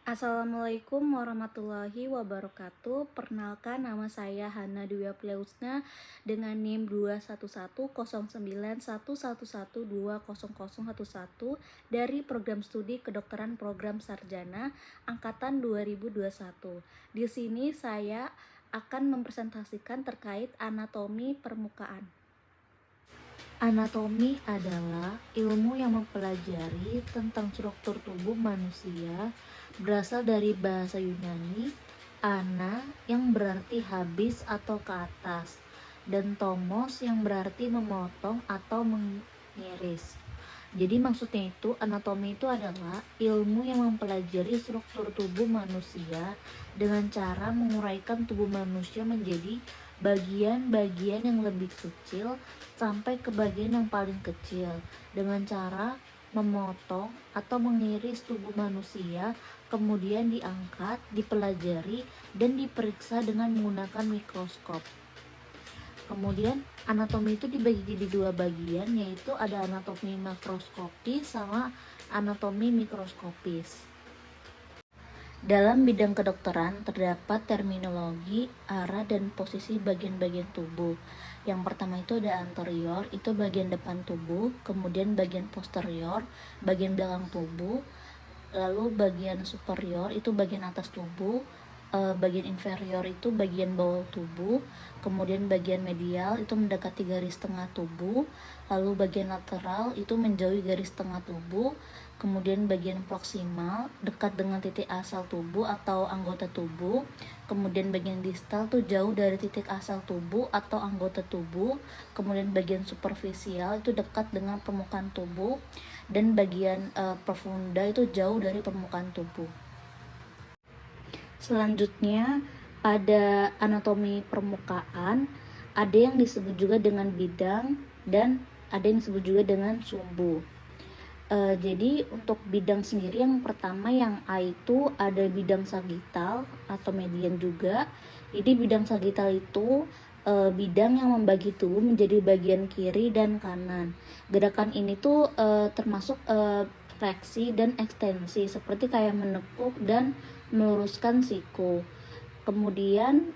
Assalamualaikum warahmatullahi wabarakatuh. Perkenalkan, nama saya Hana Dwi Aprilausna dengan NIM 2110011120011 dari Program Studi Kedokteran Program Sarjana angkatan 2021. Di sini saya akan mempresentasikan terkait anatomi permukaan. Anatomi adalah ilmu yang mempelajari tentang struktur tubuh manusia, berasal dari bahasa Yunani ana yang berarti habis atau ke atas, dan tomos yang berarti memotong atau mengiris. Jadi maksudnya itu anatomi itu adalah ilmu yang mempelajari struktur tubuh manusia dengan cara menguraikan tubuh manusia menjadi bagian-bagian yang lebih kecil sampai ke bagian yang paling kecil dengan cara memotong atau mengiris tubuh manusia, kemudian diangkat, dipelajari, dan diperiksa dengan menggunakan mikroskop. Kemudian anatomi itu dibagi jadi dua bagian, yaitu ada anatomi makroskopis sama anatomi mikroskopis. Dalam bidang kedokteran terdapat terminologi, arah, dan posisi bagian-bagian tubuh. Yang pertama itu ada anterior, itu bagian depan tubuh, kemudian bagian posterior, bagian belakang tubuh, lalu bagian superior itu bagian atas tubuh, bagian inferior itu bagian bawah tubuh, kemudian bagian medial itu mendekati garis tengah tubuh, lalu bagian lateral itu menjauhi garis tengah tubuh, kemudian bagian proksimal dekat dengan titik asal tubuh atau anggota tubuh, kemudian bagian distal itu jauh dari titik asal tubuh atau anggota tubuh, kemudian bagian superficial itu dekat dengan permukaan tubuh, dan bagian profunda itu jauh dari permukaan tubuh. Selanjutnya pada anatomi permukaan ada yang disebut juga dengan bidang dan ada yang disebut juga dengan sumbu. Jadi untuk bidang sendiri yang pertama yang A itu ada bidang sagital atau median juga. Jadi bidang sagital itu bidang yang membagi tubuh menjadi bagian kiri dan kanan. Gerakan ini tuh termasuk fleksi dan ekstensi seperti kayak menekuk dan meluruskan siku. Kemudian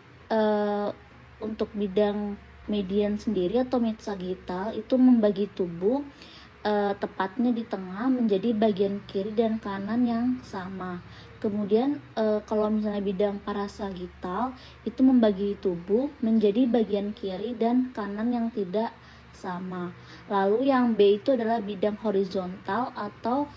untuk bidang median sendiri atau mid sagital itu membagi tubuh tepatnya di tengah menjadi bagian kiri dan kanan yang sama. Kemudian kalau misalnya bidang parasagital itu membagi tubuh menjadi bagian kiri dan kanan yang tidak sama. Lalu yang B itu adalah bidang horizontal atau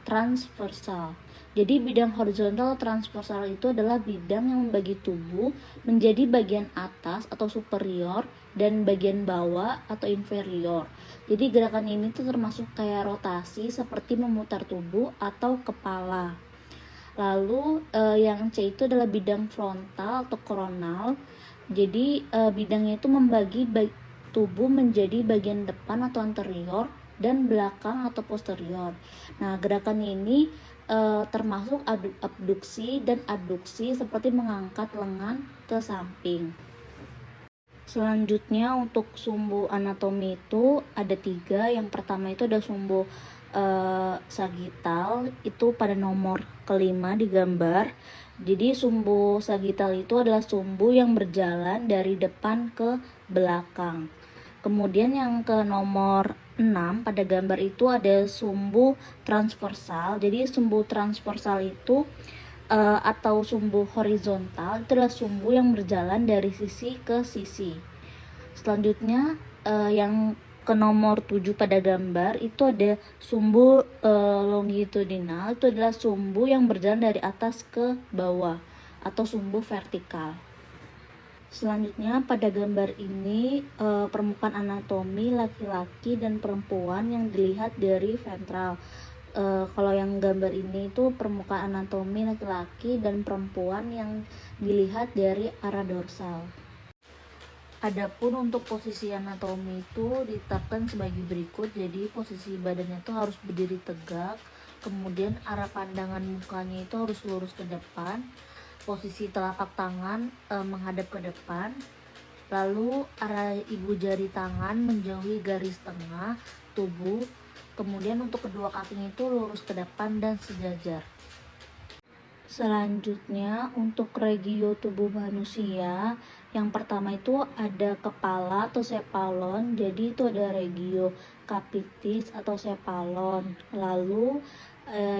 transversal. Jadi bidang horizontal transversal itu adalah bidang yang membagi tubuh menjadi bagian atas atau superior dan bagian bawah atau inferior. Jadi gerakan ini tuh termasuk kayak rotasi seperti memutar tubuh atau kepala. Lalu yang C itu adalah bidang frontal atau koronal. Jadi bidangnya itu membagi tubuh menjadi bagian depan atau anterior dan belakang atau posterior. Nah, gerakan ini termasuk abduksi dan adduksi seperti mengangkat lengan ke samping. Selanjutnya untuk sumbu anatomi itu ada 3. Yang pertama itu ada sumbu sagital, itu pada nomor kelima di gambar. Jadi sumbu sagital itu adalah sumbu yang berjalan dari depan ke belakang. Kemudian yang ke nomor 6 pada gambar itu ada sumbu transversal. Jadi sumbu transversal itu atau sumbu horizontal itu adalah sumbu yang berjalan dari sisi ke sisi. Selanjutnya yang ke nomor 7 pada gambar itu ada sumbu longitudinal, itu adalah sumbu yang berjalan dari atas ke bawah atau sumbu vertikal. Selanjutnya pada gambar ini permukaan anatomi laki-laki dan perempuan yang dilihat dari ventral. Kalau yang gambar ini itu permukaan anatomi laki-laki dan perempuan yang dilihat dari arah dorsal. Adapun untuk posisi anatomi itu ditetapkan sebagai berikut. Jadi posisi badannya itu harus berdiri tegak, kemudian arah pandangan mukanya itu harus lurus ke depan, posisi telapak tangan menghadap ke depan, lalu arah ibu jari tangan menjauhi garis tengah tubuh, kemudian untuk kedua kakinya itu lurus ke depan dan sejajar. Selanjutnya untuk regio tubuh manusia, yang pertama itu ada kepala atau cephalon, jadi itu ada regio capitis atau cephalon. Lalu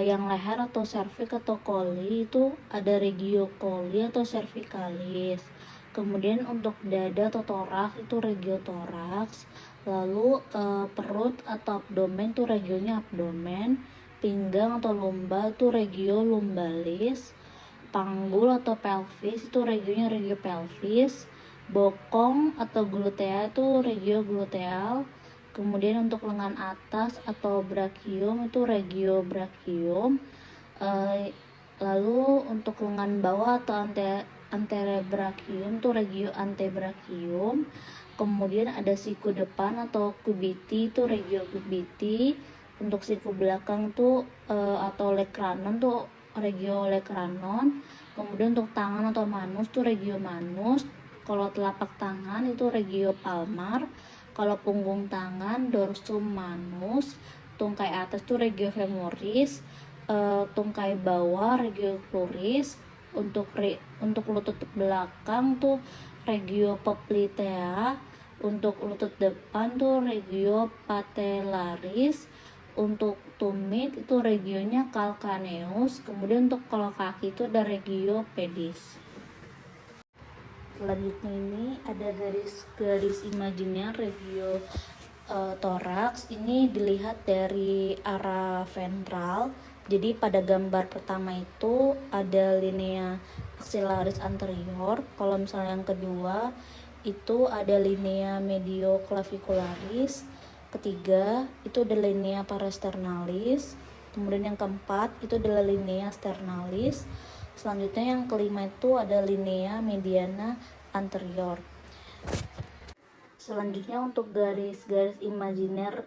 yang leher atau cervix atau coli itu ada regio coli atau cervicalis. Kemudian untuk dada atau toraks itu regio toraks. Lalu perut atau abdomen itu regionya abdomen. Pinggang atau lumbar itu regio lumbalis. Panggul atau pelvis itu regionya regio pelvis. Bokong atau glutea itu regio gluteal. Kemudian untuk lengan atas atau brachium itu regio brachium. Lalu untuk lengan bawah atau anterobrachium itu regio antebrachium. Kemudian ada siku depan atau cubiti itu regio cubiti. Untuk siku belakang tuh atau lekranon tuh regio lekranon. Kemudian untuk tangan atau manus tuh regio manus. Kalau telapak tangan itu regio palmar. Kalau punggung tangan dorsum manus. Tungkai atas tuh regio femoris. Tungkai bawah regio cruris. Untuk lutut belakang tuh regio poplitea. Untuk lutut depan tuh regio patellaris. Untuk tumit itu regionya calcaneus. Kemudian untuk kalau kaki itu ada regio pedis. Selanjutnya ini ada garis imajiner regio toraks. Ini dilihat dari arah ventral. Jadi pada gambar pertama itu ada linea axillaris anterior. Kalau misalnya yang kedua itu ada linea medioclavicularis. Ketiga itu ada linea parasternalis. Kemudian yang keempat itu adalah linea sternalis. Selanjutnya yang kelima itu ada linea mediana anterior. Selanjutnya untuk garis-garis imajiner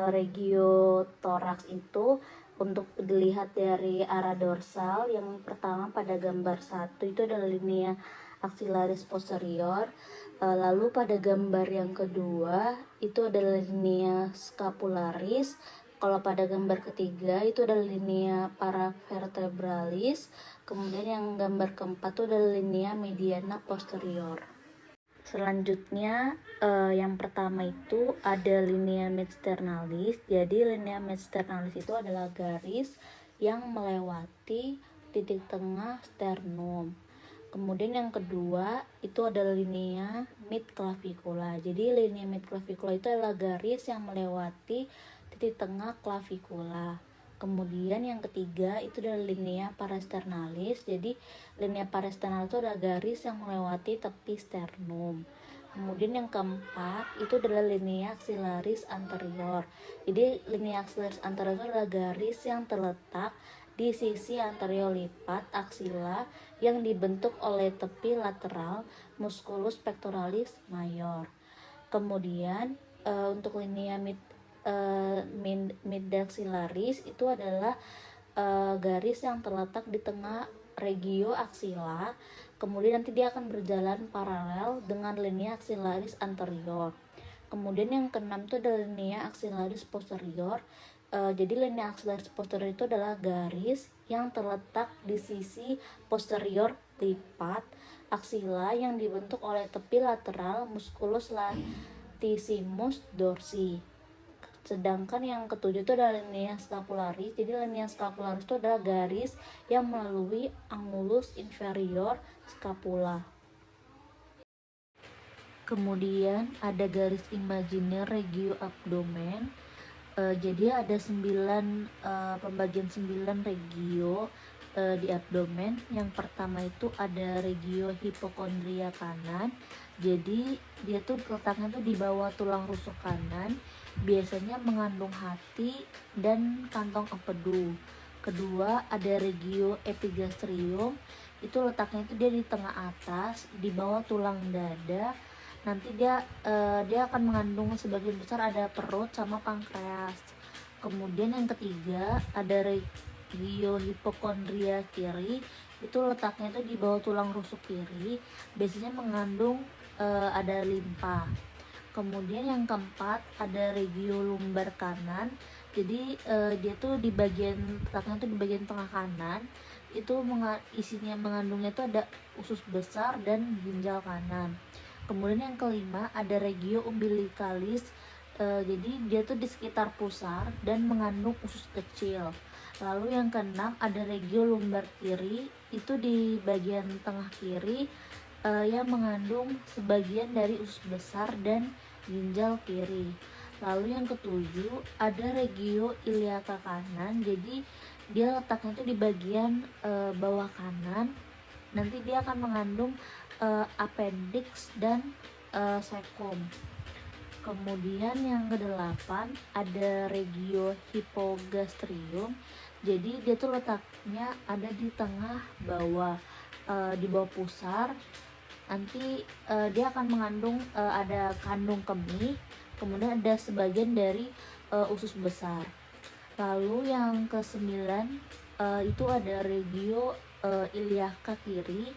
regio toraks itu untuk dilihat dari arah dorsal. Yang pertama pada gambar 1 itu adalah linea axillaris posterior. Lalu pada gambar yang kedua itu adalah linea scapularis. Kalau pada gambar ketiga itu adalah linea paravertebralis. Kemudian yang gambar keempat itu adalah linea mediana posterior. Selanjutnya yang pertama itu ada linea midsternalis. Jadi linea midsternalis itu adalah garis yang melewati titik tengah sternum. Kemudian yang kedua itu adalah linea midclavicula. Jadi linea midclavicula itu adalah garis yang melewati titik tengah clavikula. Kemudian yang ketiga itu adalah linea parasternalis. Jadi linea parasternalis itu adalah garis yang melewati tepi sternum. Kemudian yang keempat itu adalah linea axillaris anterior. Jadi linea axillaris anterior itu adalah garis yang terletak di sisi anterior lipat aksila yang dibentuk oleh tepi lateral musculus pectoralis major. Kemudian untuk linea midaxillaris itu adalah garis yang terletak di tengah regio aksila. Kemudian nanti dia akan berjalan paralel dengan linea axillaris anterior. Kemudian yang keenam itu adalah linea axillaris posterior. Jadi linea axillaris posterior itu adalah garis yang terletak di sisi posterior lipat aksila yang dibentuk oleh tepi lateral musculus latissimus dorsi. Sedangkan yang ketujuh itu adalah linea scapularis. Jadi linea scapularis itu adalah garis yang melalui angulus inferior scapula. Kemudian ada garis imajiner regio abdomen. Jadi ada pembagian 9 regio di abdomen. Yang pertama itu ada regio hipokondria kanan. Jadi dia tuh letaknya tuh di bawah tulang rusuk kanan. Biasanya mengandung hati dan kantong empedu. Kedua ada regio epigastrium. Itu letaknya itu dia di tengah atas, di bawah tulang dada. Nanti dia akan mengandung sebagian besar ada perut sama pankreas. Kemudian yang ketiga ada regio hipokondria kiri. Itu letaknya itu di bawah tulang rusuk kiri. Biasanya mengandung ada limpa. Kemudian yang keempat ada regio lumbar kanan. Jadi dia tuh letaknya tuh di bagian tengah kanan. itu isinya mengandungnya itu ada usus besar dan ginjal kanan. Kemudian yang kelima ada regio umbilicalis, jadi dia tuh di sekitar pusar dan mengandung usus kecil. Lalu yang keenam ada regio lumbar kiri, itu di bagian tengah kiri, yang mengandung sebagian dari usus besar dan ginjal kiri. Lalu yang ketujuh ada regio iliaca kanan, jadi dia letaknya itu di bagian bawah kanan. Nanti dia akan mengandung appendix dan cecum. Kemudian yang kedelapan ada regio hypogastrium, jadi dia tuh letaknya ada di tengah bawah, di bawah pusar. Nanti dia akan mengandung ada kandung kemih, kemudian ada sebagian dari usus besar. Lalu yang ke-9 itu ada regio iliaca kiri,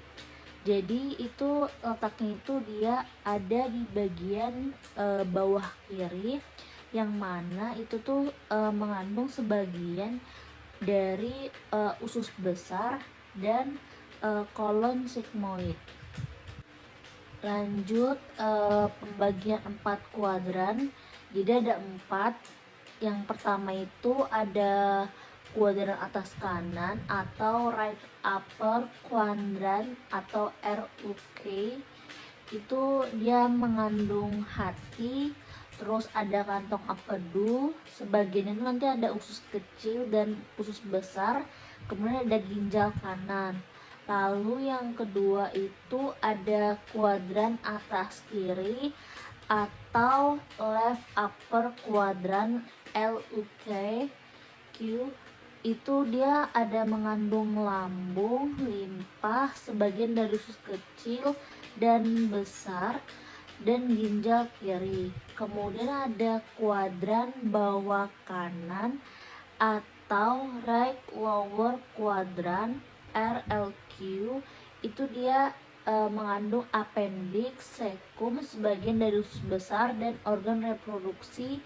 jadi itu letaknya itu dia ada di bagian bawah kiri, yang mana itu tuh mengandung sebagian dari usus besar dan kolon sigmoid. Lanjut pembagian 4 kuadran, jadi ada 4. Yang pertama itu ada kuadran atas kanan atau right upper quadrant atau RUQ, itu dia mengandung hati, terus ada kantong empedu, sebagian itu nanti ada usus kecil dan usus besar, kemudian ada ginjal kanan. Lalu yang kedua itu ada kuadran atas kiri atau left upper quadrant LUQ, itu dia ada mengandung lambung, limpa, sebagian dari usus kecil dan besar, dan ginjal kiri. Kemudian ada kuadran bawah kanan atau right lower quadrant RLQ, itu dia mengandung appendix, cecum, sebagian dari usus besar dan organ reproduksi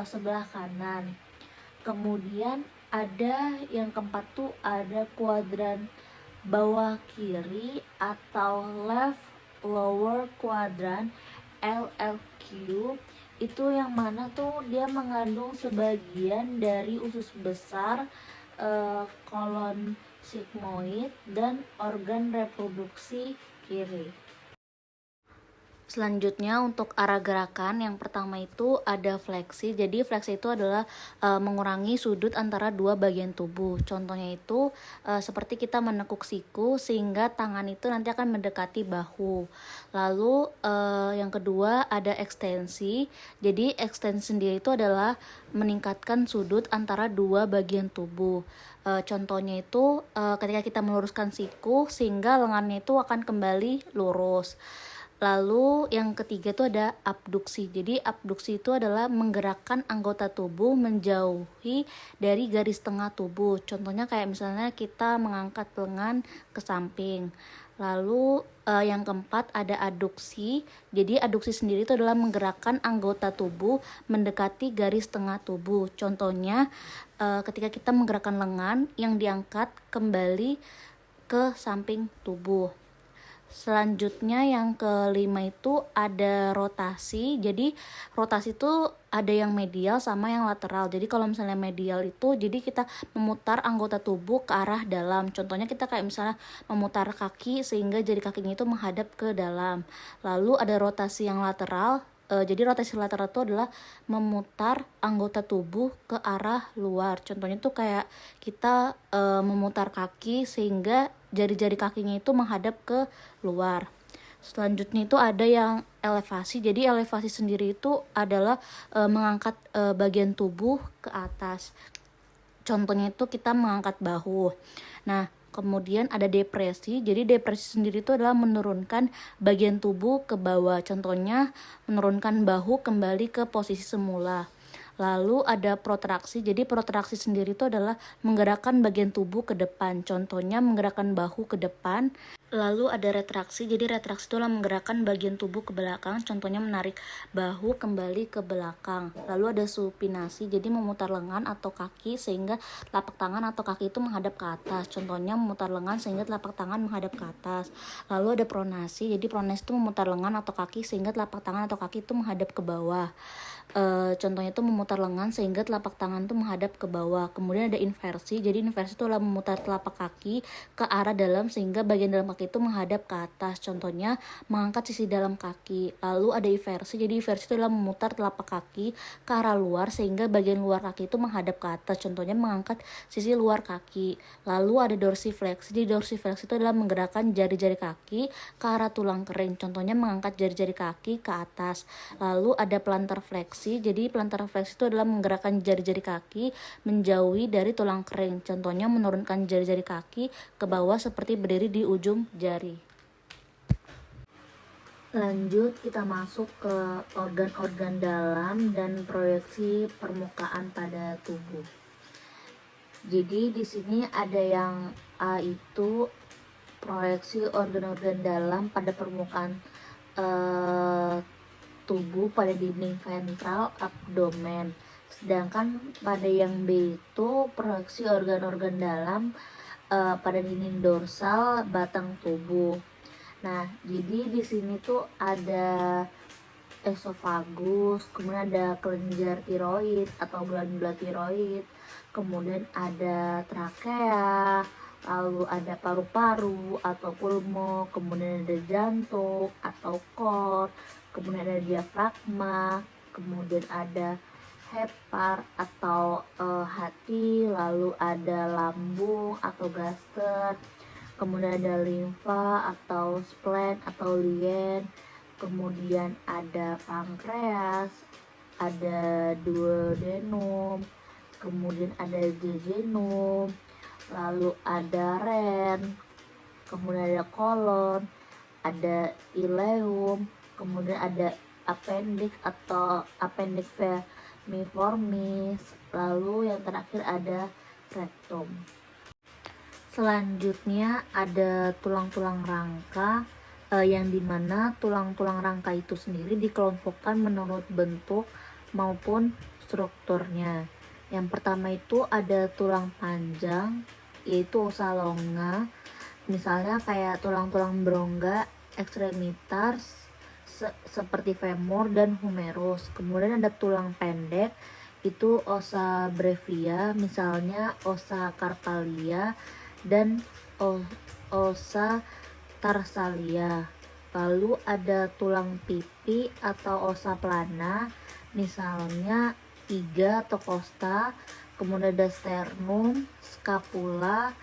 sebelah kanan. Kemudian ada yang keempat tuh ada kuadran bawah kiri atau left lower quadrant LLQ, itu yang mana tuh dia mengandung sebagian dari usus besar, kolon sigmoid dan organ reproduksi kiri. Selanjutnya untuk arah gerakan, yang pertama itu ada fleksi. Jadi fleksi itu adalah mengurangi sudut antara dua bagian tubuh. Contohnya itu seperti kita menekuk siku sehingga tangan itu nanti akan mendekati bahu. Lalu yang kedua ada ekstensi. Jadi ekstensi sendiri itu adalah meningkatkan sudut antara dua bagian tubuh. Contohnya itu ketika kita meluruskan siku sehingga lengannya itu akan kembali lurus. Lalu yang ketiga itu ada abduksi. Jadi abduksi itu adalah menggerakkan anggota tubuh menjauhi dari garis tengah tubuh. Contohnya kayak misalnya kita mengangkat lengan ke samping. Lalu yang keempat ada aduksi. Jadi aduksi sendiri itu adalah menggerakkan anggota tubuh mendekati garis tengah tubuh. Contohnya ketika kita menggerakkan lengan yang diangkat kembali ke samping tubuh. Selanjutnya yang kelima itu ada rotasi. Jadi rotasi itu ada yang medial sama yang lateral. Jadi kalau misalnya medial itu jadi kita memutar anggota tubuh ke arah dalam. Contohnya kita kayak misalnya memutar kaki sehingga jari kakinya itu menghadap ke dalam. Lalu ada rotasi yang lateral. Jadi rotasi lateral itu adalah memutar anggota tubuh ke arah luar. Contohnya tuh kayak kita memutar kaki sehingga jari-jari kakinya itu menghadap ke luar. Selanjutnya itu ada yang elevasi. Jadi elevasi sendiri itu adalah mengangkat bagian tubuh ke atas. Contohnya itu kita mengangkat bahu. Nah, kemudian ada depresi. Jadi depresi sendiri itu adalah menurunkan bagian tubuh ke bawah. Contohnya menurunkan bahu kembali ke posisi semula. Lalu ada protraksi. Jadi protraksi sendiri itu adalah menggerakkan bagian tubuh ke depan. Contohnya menggerakkan bahu ke depan. Lalu ada retraksi, jadi retraksi itu adalah menggerakkan bagian tubuh ke belakang, contohnya menarik bahu kembali ke belakang. Lalu ada supinasi, jadi memutar lengan atau kaki sehingga telapak tangan atau kaki itu menghadap ke atas, contohnya memutar lengan sehingga telapak tangan menghadap ke atas. Lalu ada pronasi, jadi pronasi itu memutar lengan atau kaki sehingga telapak tangan atau kaki itu menghadap ke bawah. Contohnya itu memutar lengan sehingga telapak tangan itu menghadap ke bawah. Kemudian ada inversi, jadi inversi itu adalah memutar telapak kaki ke arah dalam sehingga bagian dalam kaki itu menghadap ke atas, contohnya mengangkat sisi dalam kaki. Lalu ada inversi, jadi inversi itu adalah memutar telapak kaki ke arah luar sehingga bagian luar kaki itu menghadap ke atas, contohnya mengangkat sisi luar kaki. Lalu ada dorsifleksi, jadi dorsifleksi itu adalah menggerakkan jari-jari kaki ke arah tulang kering, contohnya mengangkat jari-jari kaki ke atas. Lalu ada plantar fleksi, jadi plantar fleksi itu adalah menggerakkan jari-jari kaki menjauhi dari tulang kering, contohnya menurunkan jari-jari kaki ke bawah seperti berdiri di ujung jari. Lanjut kita masuk ke organ-organ dalam dan proyeksi permukaan pada tubuh. Jadi di sini ada yang A itu proyeksi organ-organ dalam pada permukaan tubuh pada dinding ventral abdomen. Sedangkan pada yang B itu proyeksi organ-organ dalam pada dinding dorsal batang tubuh. Nah, jadi di sini tuh ada esofagus, kemudian ada kelenjar tiroid atau glandula tiroid, kemudian ada trakea, lalu ada paru-paru atau pulmo, kemudian ada jantung atau kor, kemudian ada diafragma, kemudian ada hepar atau hati, lalu ada lambung atau gaster, kemudian ada limfa atau spleen atau lien, kemudian ada pankreas, ada duodenum, kemudian ada jejunum, lalu ada ren, kemudian ada kolon, ada ileum, kemudian ada appendix atau appendix vermiformis, lalu yang terakhir ada rectum. Selanjutnya ada tulang-tulang rangka, yang dimana tulang-tulang rangka itu sendiri dikelompokkan menurut bentuk maupun strukturnya. Yang pertama itu ada tulang panjang, yaitu ossa longa, misalnya kayak tulang-tulang berongga, ekstremitas seperti femur dan humerus. Kemudian ada tulang pendek, itu ossa brevia, misalnya ossa carpalia dan ossa tarsalia. Lalu ada tulang pipi atau ossa plana, misalnya iga atau costa. Kemudian ada sternum, scapula,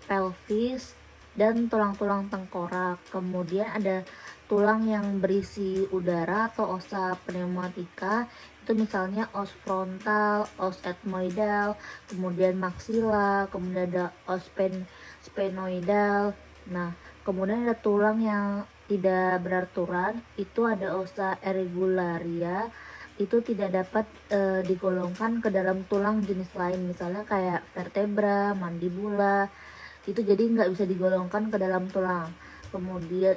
pelvis, dan tulang-tulang tengkorak. Kemudian ada tulang yang berisi udara atau ossa pneumatica, itu misalnya os frontal, os ethmoidal, kemudian maxilla, kemudian ada os sphenoidal. Nah, kemudian ada tulang yang tidak beraturan, itu ada ossa irregularia, itu tidak dapat digolongkan ke dalam tulang jenis lain, misalnya kayak vertebra, mandibula, itu jadi nggak bisa digolongkan ke dalam tulang kemudian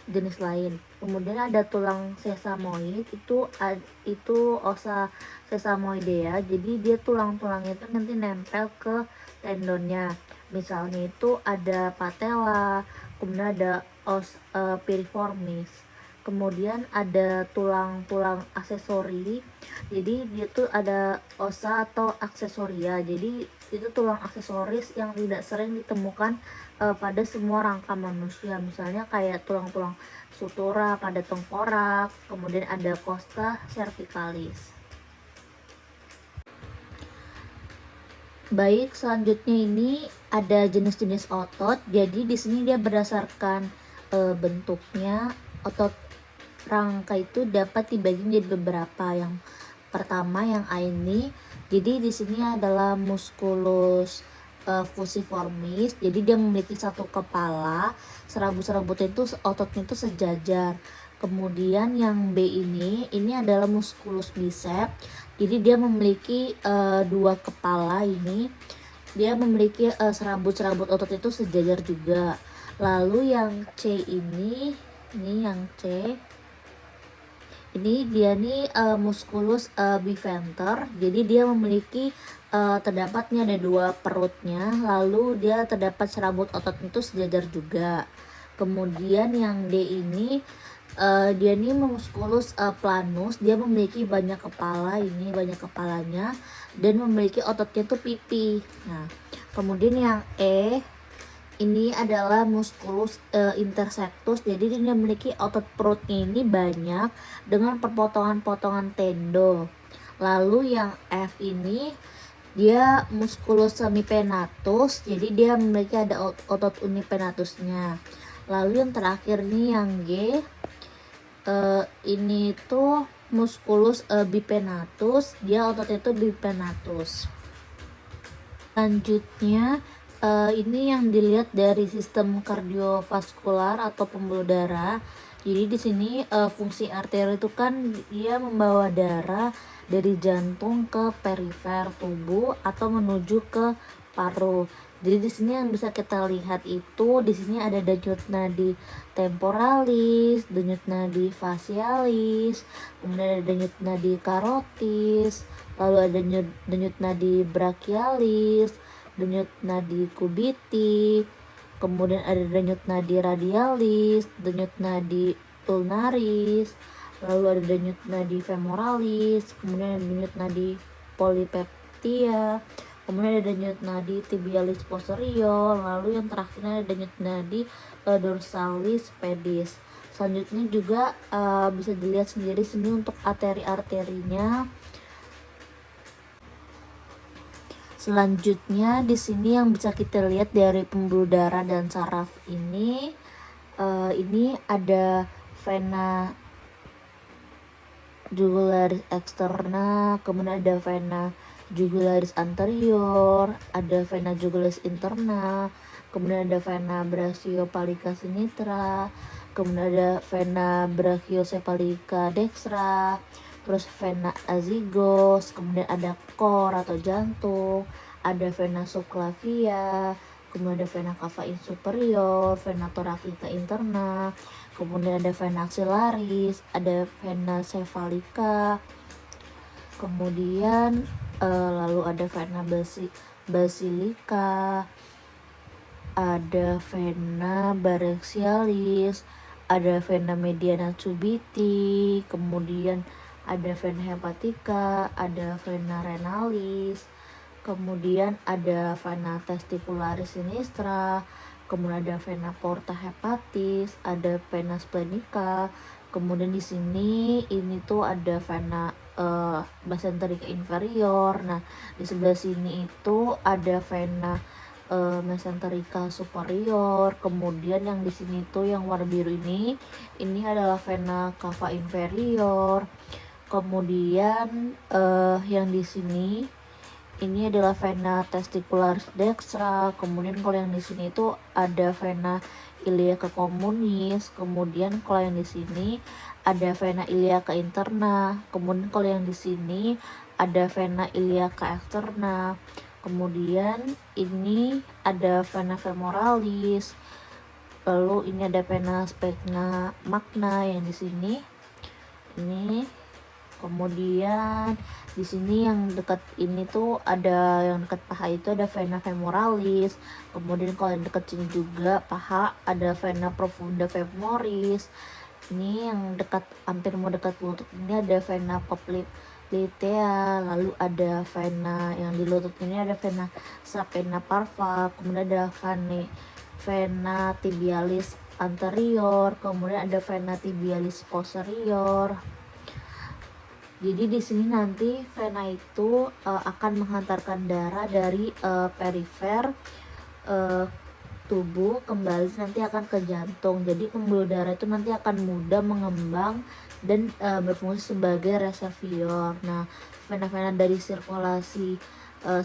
jenis lain. Kemudian ada tulang sesamoid, itu ossa sesamoidea, jadi dia tulang-tulangnya itu nanti nempel ke tendonnya, misalnya itu ada patella, kemudian ada os piriformis. Kemudian ada tulang-tulang aksesori, jadi dia tuh ada ossa atau aksesoria, jadi itu tulang aksesoris yang tidak sering ditemukan pada semua rangka manusia, misalnya kayak tulang-tulang sutura pada tengkorak, kemudian ada costa cervicalis. Baik, selanjutnya ini ada jenis-jenis otot. Jadi di sini dia berdasarkan bentuknya. Otot rangka itu dapat dibagi menjadi beberapa. Yang pertama yang A ini, jadi di sini adalah musculus fusiformis, jadi dia memiliki satu kepala, serabut-serabutnya itu ototnya itu sejajar. Kemudian yang B ini adalah musculus bicep, jadi dia memiliki dua kepala, ini dia memiliki serabut-serabut otot itu sejajar juga. Lalu yang C ini yang C ini dia nih musculus bifenter. Jadi dia memiliki terdapat nih ada 2 perutnya, lalu dia terdapat serabut otot itu sejajar juga. Kemudian yang D ini dia nih musculus planus, dia memiliki banyak kepala, ini banyak kepalanya dan memiliki ototnya tuh pipi. Nah, kemudian yang E ini adalah musculus intersectus, jadi dia memiliki otot perutnya ini banyak dengan perpotongan-potongan tendo. Lalu yang F ini dia musculus semipenatus, jadi dia memiliki ada otot unipenatusnya. Lalu yang terakhir nih yang G ini tuh musculus bipenatus, dia ototnya itu bipenatus. Selanjutnya ini yang dilihat dari sistem kardiovaskular atau pembuluh darah. Jadi di sini fungsi arteri itu kan dia membawa darah dari jantung ke perifer tubuh atau menuju ke paru. Jadi di sini yang bisa kita lihat itu di sini ada denyut nadi temporalis, denyut nadi facialis, kemudian ada denyut nadi karotis, lalu ada denyut nadi brachialis, denyut nadi kubiti, kemudian ada denyut nadi radialis, denyut nadi ulnaris, lalu ada denyut nadi femoralis, kemudian ada denyut nadi polipeptia, kemudian ada denyut nadi tibialis posterior, lalu yang terakhirnya ada denyut nadi dorsalis pedis. Selanjutnya juga bisa dilihat sendiri sini untuk arteri-arterinya. Selanjutnya di sini yang bisa kita lihat dari pembuluh darah dan saraf ini ada vena jugularis externa, kemudian ada vena jugularis anterior, ada vena jugularis interna, kemudian ada vena brachiophallica sinistra, kemudian ada vena brachiocephalica dextra, terus vena azygos, kemudian ada cor atau jantung, ada vena subclavia, kemudian ada vena cava superior, vena thoracica interna, kemudian ada vena axillaris, ada vena cephalica, kemudian lalu ada vena basilica, ada vena brachialis, ada vena mediana cubiti, kemudian ada vena hepatica, ada vena renalis, kemudian ada vena testicularis sinistra, kemudian ada vena porta hepatis, ada vena splenica, kemudian di sini ini tuh ada vena mesenterica inferior. Nah, di sebelah sini itu ada vena mesenterica superior. Kemudian yang di sini tuh yang warna biru ini adalah vena cava inferior. Kemudian yang di sini ini adalah vena testicularis dextra. Kemudian kalau yang di sini itu ada vena iliaca communis. Kemudian kalau yang di sini ada vena iliaca interna. Kemudian kalau yang di sini ada vena iliaca externa. Kemudian ini ada vena femoralis. Lalu ini ada vena specna magna yang di sini. Ini kemudian di sini yang dekat ini tuh ada yang dekat paha itu ada vena femoralis. Kemudian kalau yang dekat sini juga paha ada vena profunda femoris. Ini yang dekat hampir mau dekat lutut ini ada vena popliteal. Lalu ada vena yang di lutut ini ada vena sapena parva. Kemudian ada vena tibialis anterior. Kemudian ada vena tibialis posterior. Jadi di sini nanti vena itu akan menghantarkan darah dari perifer tubuh kembali nanti akan ke jantung. Jadi pembuluh darah itu nanti akan mudah mengembang dan berfungsi sebagai reservoir. Nah, vena-vena dari sirkulasi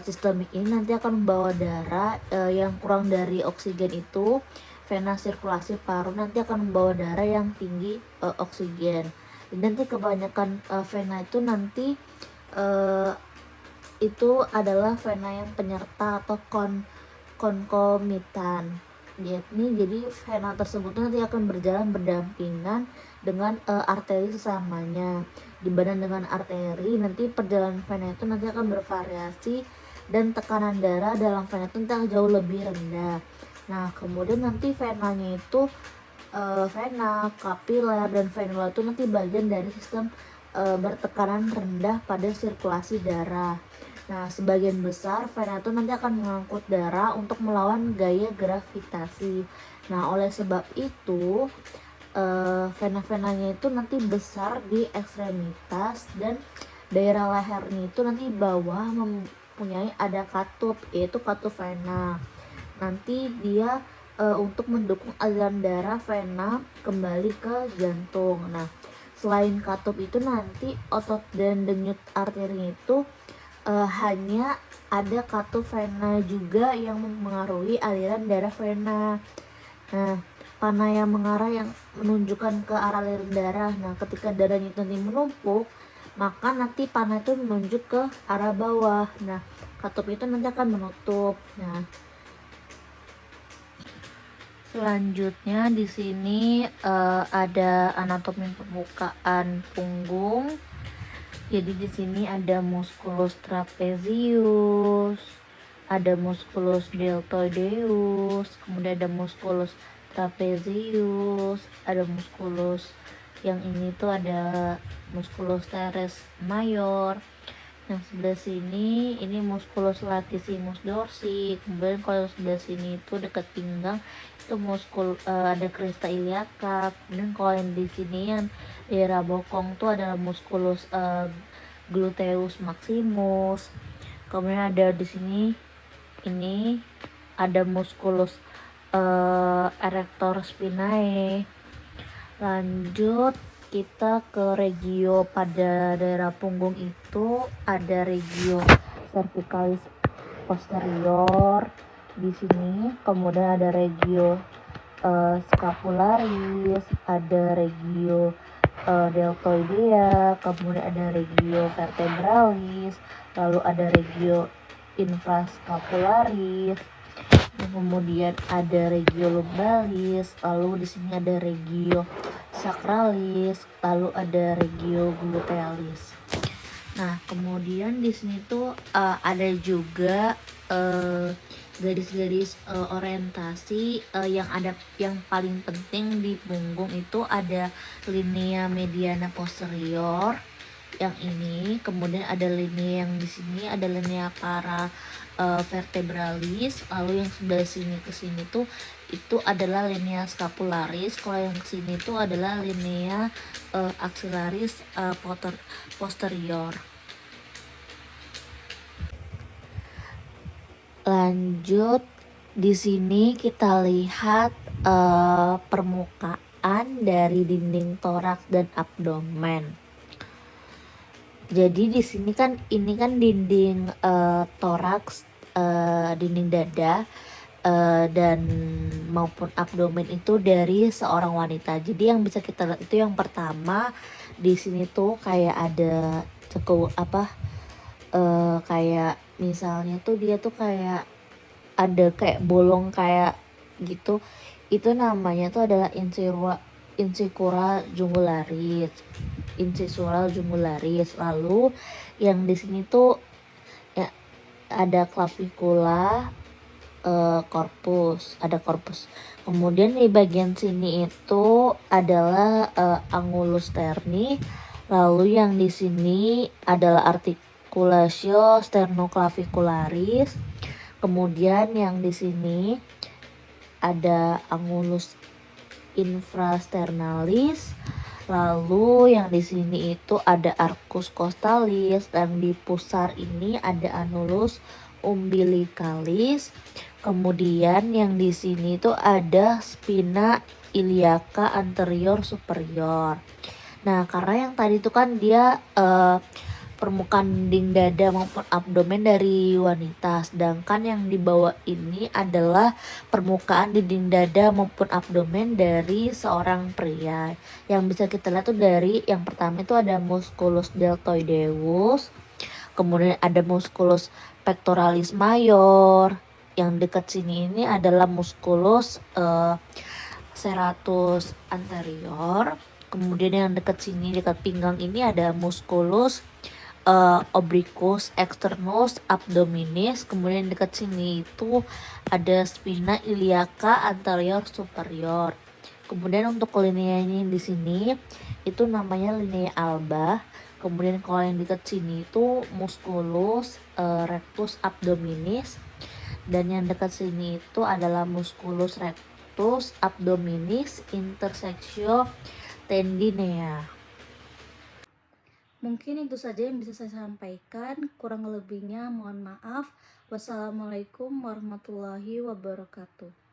sistemik ini nanti akan membawa darah yang kurang dari oksigen itu. Vena sirkulasi paru nanti akan membawa darah yang tinggi oksigen. Dan nanti kebanyakan vena itu nanti itu adalah vena yang penyerta atau konkomitan. yakni jadi vena tersebut nanti akan berjalan berdampingan dengan arteri sesamanya. Dibanding dengan arteri, nanti perjalanan vena itu nanti akan bervariasi dan tekanan darah dalam vena itu nanti akan jauh lebih rendah. Nah, kemudian nanti venanya itu vena, kapiler, dan venula itu nanti bagian dari sistem bertekanan rendah pada sirkulasi darah. Nah, sebagian besar vena itu nanti akan mengangkut darah untuk melawan gaya gravitasi. Nah, oleh sebab itu vena-venanya itu nanti besar di ekstremitas dan daerah lehernya itu nanti bawah mempunyai ada katup, yaitu katup vena. Nanti dia untuk mendukung aliran darah vena kembali ke jantung. Nah, selain katup itu nanti otot dan denyut arterinya itu hanya ada katup vena juga yang mempengaruhi aliran darah vena. Nah, panah yang mengarah yang menunjukkan ke arah aliran darah. Nah, ketika darahnya itu nanti menumpuk, maka nanti panah itu menunjuk ke arah bawah. Nah, katup itu nanti akan menutup. Nah, selanjutnya di sini ada anatomi permukaan punggung. Jadi di sini ada musculus trapezius, ada musculus deltoideus, kemudian ada musculus trapezius, ada musculus yang ini tuh ada musculus teres mayor. Yang sebelah sini ini musculus latissimus dorsi. Kemudian kalau sebelah sini itu dekat pinggang itu ada crista iliaca. Kemudian kalau yang di sini yang daerah bokong tuh adalah musculus gluteus maximus. Kemudian ada di sini ini ada musculus erector spinae. Lanjut kita ke regio pada daerah punggung itu ada regio cervicalis posterior di sini, kemudian ada regio scapularis, ada regio deltoidea, kemudian ada regio vertebralis, lalu ada regio infrascapularis, kemudian ada regio lumbalis, lalu di sini ada regio sacralis, lalu ada regio glutealis. Nah, kemudian di sini tuh ada juga garis-garis orientasi yang paling penting di punggung itu ada linea mediana posterior yang ini, kemudian ada linea yang di sini ada linea para vertebralis, lalu yang sebelah sini ke sini tuh itu adalah linea scapularis, kalau yang sini tuh adalah linea axillaris posterior. Lanjut di sini kita lihat permukaan dari dinding toraks dan abdomen. Jadi di sini kan ini kan dinding toraks, dinding dada dan maupun abdomen itu dari seorang wanita. Jadi yang bisa kita lihat itu yang pertama di sini tuh kayak ada kayak misalnya tuh dia tuh kayak ada kayak bolong kayak gitu. Itu namanya tuh adalah incisural jungularis. Lalu yang di sini tuh ya ada clavicula, ada corpus. Kemudian di bagian sini itu adalah angulus sterni. Lalu yang di sini adalah articulatio sternoclavicularis. Kemudian yang di sini ada angulus infrasternalis. Lalu yang di sini itu ada arcus costalis, dan di pusar ini ada annulus umbilicalis. Kemudian yang di sini itu ada spina iliaca anterior superior. Nah, karena yang tadi itu kan dia permukaan dinding dada maupun abdomen dari wanita, sedangkan yang di bawah ini adalah permukaan dinding dada maupun abdomen dari seorang pria. Yang bisa kita lihat tuh dari yang pertama itu ada musculus deltoideus, kemudian ada musculus pectoralis mayor, Yang dekat sini ini adalah musculus serratus anterior. Kemudian yang dekat sini, dekat pinggang ini ada musculus obliquus externus abdominis. Kemudian dekat sini itu ada spina iliaca anterior superior. Kemudian untuk lineanya di sini itu namanya linea alba. Kemudian kalau yang dekat sini itu musculus rectus abdominis, dan yang dekat sini itu adalah musculus rectus abdominis intersectio tendinea. Mungkin itu saja yang bisa saya sampaikan, kurang lebihnya mohon maaf. Wassalamualaikum warahmatullahi wabarakatuh.